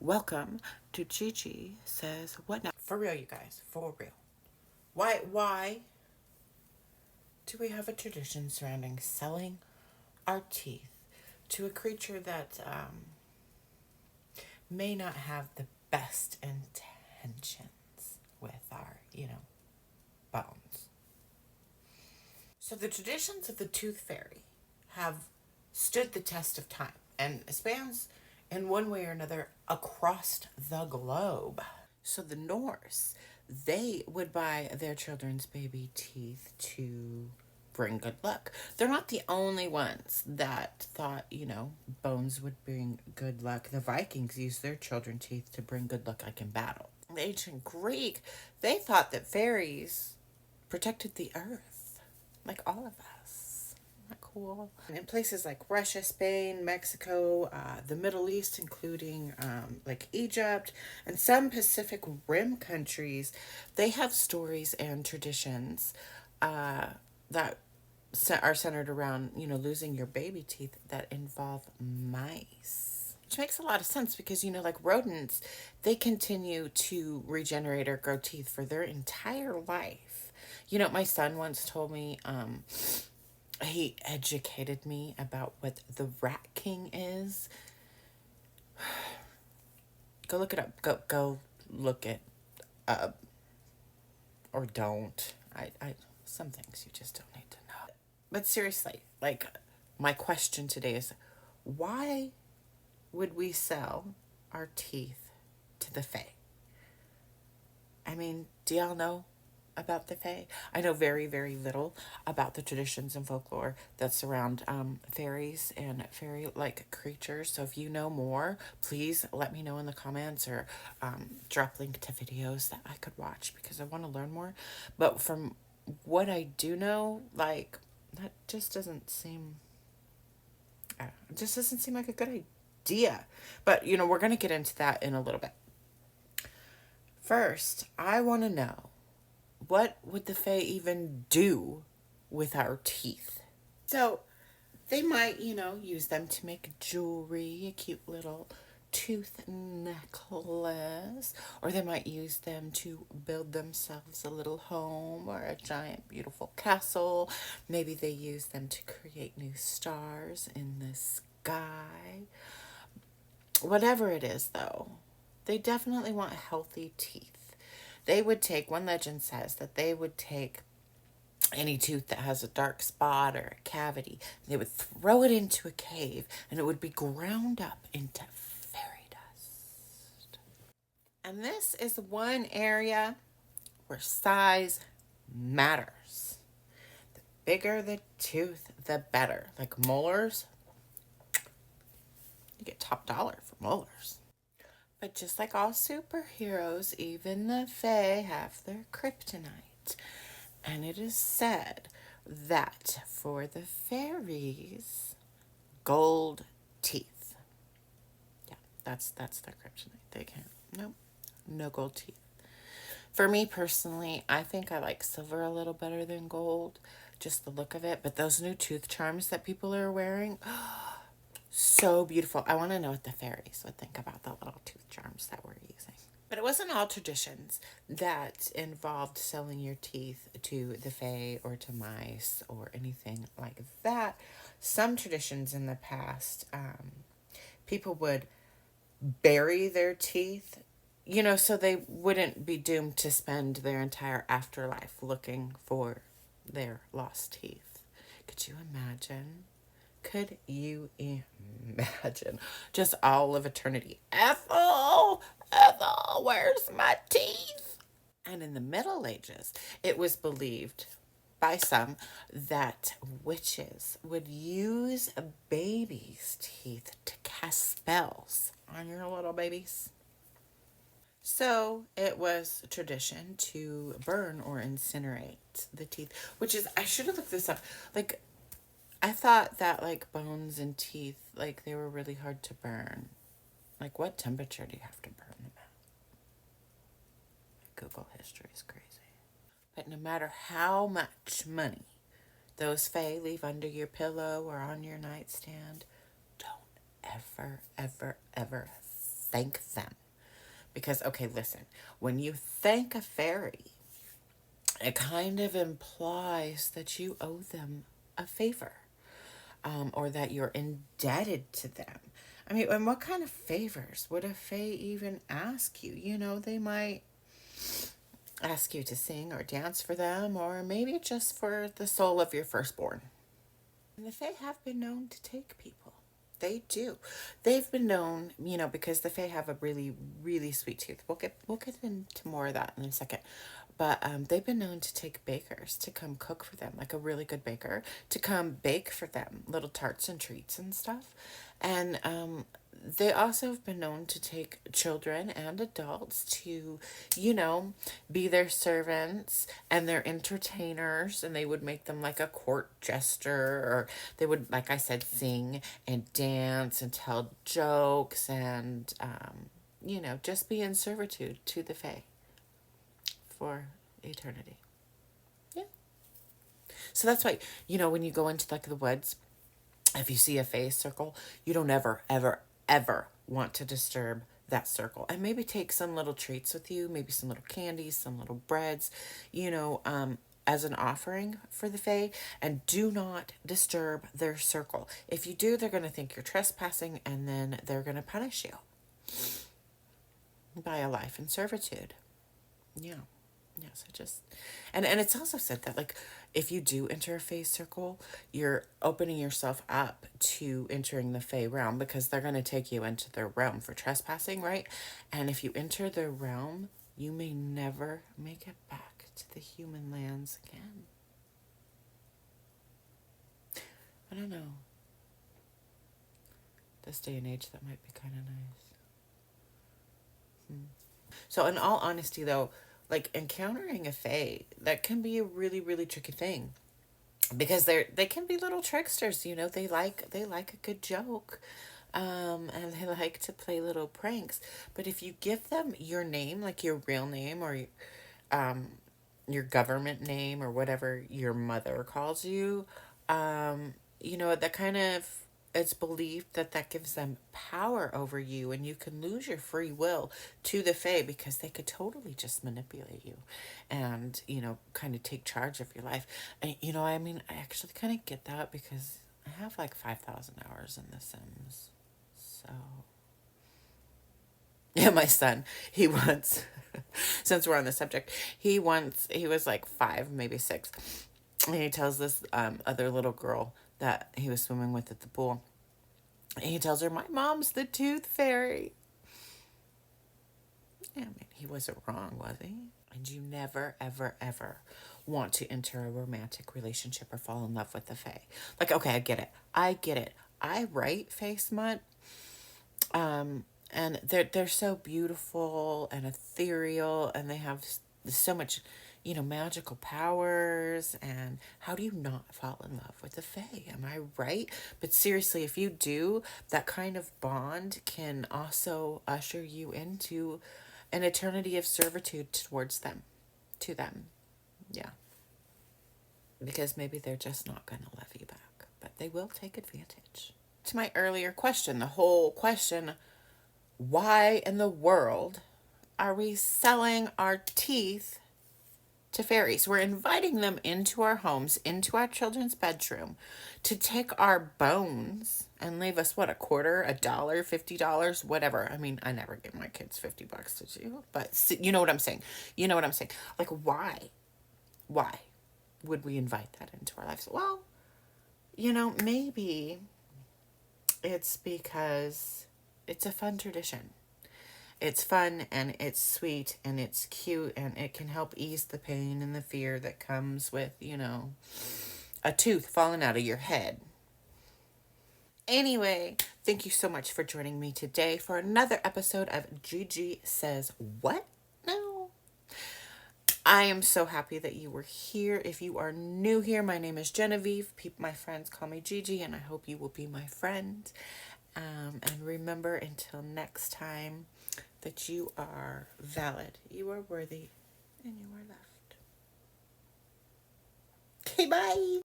Welcome to Gigi Says What Now. For real, you guys, for real. Why do we have a tradition surrounding selling our teeth to a creature that may not have the best intentions with our, bones? So the traditions of the tooth fairy have stood the test of time and spans in one way or another across the globe. So the Norse, they would buy their children's baby teeth to bring good luck. They're not the only ones that thought, bones would bring good luck. The Vikings used their children's teeth to bring good luck, like in battle. The ancient Greek, they thought that fairies protected the earth, like all of us. Isn't that cool? And in places like Russia, Spain, Mexico, the Middle East, including like Egypt, and some Pacific Rim countries, they have stories and traditions that are centered around, losing your baby teeth that involve mice. Which makes a lot of sense because, like rodents, they continue to regenerate or grow teeth for their entire life. My son once told me, he educated me about what the rat king is. Go look it up. Go look it up. Or don't. Some things you just don't need to know. But seriously, like, my question today is, why would we sell our teeth to the fae? I mean, do y'all know about the fae? I know very, very little about the traditions and folklore that surround fairies and fairy-like creatures. So if you know more, please let me know in the comments or drop link to videos that I could watch because I want to learn more. But from what I do know, like, that just doesn't seem... it just doesn't seem like a good idea. But, we're going to get into that in a little bit. First, I want to know, what would the fae even do with our teeth? So they might, use them to make jewelry, a cute little tooth necklace, or they might use them to build themselves a little home or a giant beautiful castle. Maybe they use them to create new stars in the sky. Whatever it is, though, they definitely want healthy teeth. They would take, one legend says that they would take any tooth that has a dark spot or a cavity, they would throw it into a cave and it would be ground up into fairy dust. And this is one area where size matters. The bigger the tooth, the better. Like molars, you get top dollar for molars. But just like all superheroes, even the fae have their kryptonite. And it is said that for the fairies, gold teeth. Yeah, that's their kryptonite. They can't, no gold teeth. For me personally, I think I like silver a little better than gold, just the look of it. But those new tooth charms that people are wearing, so beautiful. I want to know what the fairies would think about the little tooth charms that we're using. But it wasn't all traditions that involved selling your teeth to the fae or to mice or anything like that. Some traditions in the past, people would bury their teeth, so they wouldn't be doomed to spend their entire afterlife looking for their lost teeth. Could you imagine? Could you imagine just all of eternity? Ethel, where's my teeth? And in the Middle Ages, it was believed by some that witches would use a baby's teeth to cast spells on your little babies. So it was tradition to burn or incinerate the teeth, which is, I should have looked this up. Like, I thought that, like, bones and teeth, like, they were really hard to burn. Like, what temperature do you have to burn them at? Google history is crazy. But no matter how much money those fae leave under your pillow or on your nightstand, don't ever, ever, ever thank them. Because, okay, listen, when you thank a fairy, it kind of implies that you owe them a favor, or that you're indebted to them. I mean, and what kind of favors would a fae even ask you? You know, they might ask you to sing or dance for them, or maybe just for the soul of your firstborn. And the fae have been known to take people. They do. They've been known, you know, because the fae have a really, really sweet tooth. We'll get into more of that in a second. But they've been known to take bakers to come cook for them, like a really good baker, to come bake for them little tarts and treats and stuff. And they also have been known to take children and adults to, you know, be their servants and their entertainers. And they would make them like a court jester, or they would, like I said, sing and dance and tell jokes and, you know, just be in servitude to the fae for eternity. Yeah. So that's why, you know, when you go into like the woods, if you see a fae circle, you don't ever, ever, ever want to disturb that circle. And maybe take some little treats with you, maybe some little candies, some little breads, you know, as an offering for the fae, and do not disturb their circle. If you do, they're going to think you're trespassing, and then they're going to punish you by a life in servitude. Yeah. Yeah, so just, and it's also said that, like, if you do enter a fae circle, you're opening yourself up to entering the fae realm, because they're going to take you into their realm for trespassing, right? And if you enter their realm, you may never make it back to the human lands again. I don't know. This day and age, that might be kind of nice. So in all honesty, though, like, encountering a fae, that can be a really, really tricky thing, because they can be little tricksters. You know, they like a good joke, and they like to play little pranks. But if you give them your name, like your real name, or your government name, or whatever your mother calls you, you know, that kind of, it's believed that that gives them power over you, and you can lose your free will to the fae, because they could totally just manipulate you and, you know, kind of take charge of your life. And, you know, I mean, I actually kind of get that, because I have like 5,000 hours in The Sims. So, yeah, my son, he once, since we're on the subject, he was like 5, maybe 6. And he tells this other little girl that he was swimming with at the pool. And he tells her, "My mom's the tooth fairy." Yeah, I mean, he wasn't wrong, was he? And you never, ever, ever want to enter a romantic relationship or fall in love with the fae. Like, okay, I get it. I write fae smut. And they're so beautiful and ethereal, and they have so much, you know, magical powers. And how do you not fall in love with the fae? Am I right? But seriously, if you do, that kind of bond can also usher you into an eternity of servitude towards them, to them. Yeah. Because maybe they're just not going to love you back, but they will take advantage. To my earlier question, the whole question, why in the world are we selling our teeth to fairies? We're inviting them into our homes, into our children's bedroom, to take our bones and leave us, what, a quarter, $1, $50, whatever. I mean, I never give my kids $50, did you? But you know what I'm saying. Like, why would we invite that into our lives? Well, you know, maybe it's because it's a fun tradition. It's fun, and it's sweet, and it's cute, and it can help ease the pain and the fear that comes with, you know, a tooth falling out of your head. Anyway, thank you so much for joining me today for another episode of Gigi Says What Now? I am so happy that you were here. If you are new here, my name is Genevieve. My friends call me Gigi, and I hope you will be my friend. And remember, until next time, that you are valid, you are worthy, and you are loved. Okay, bye.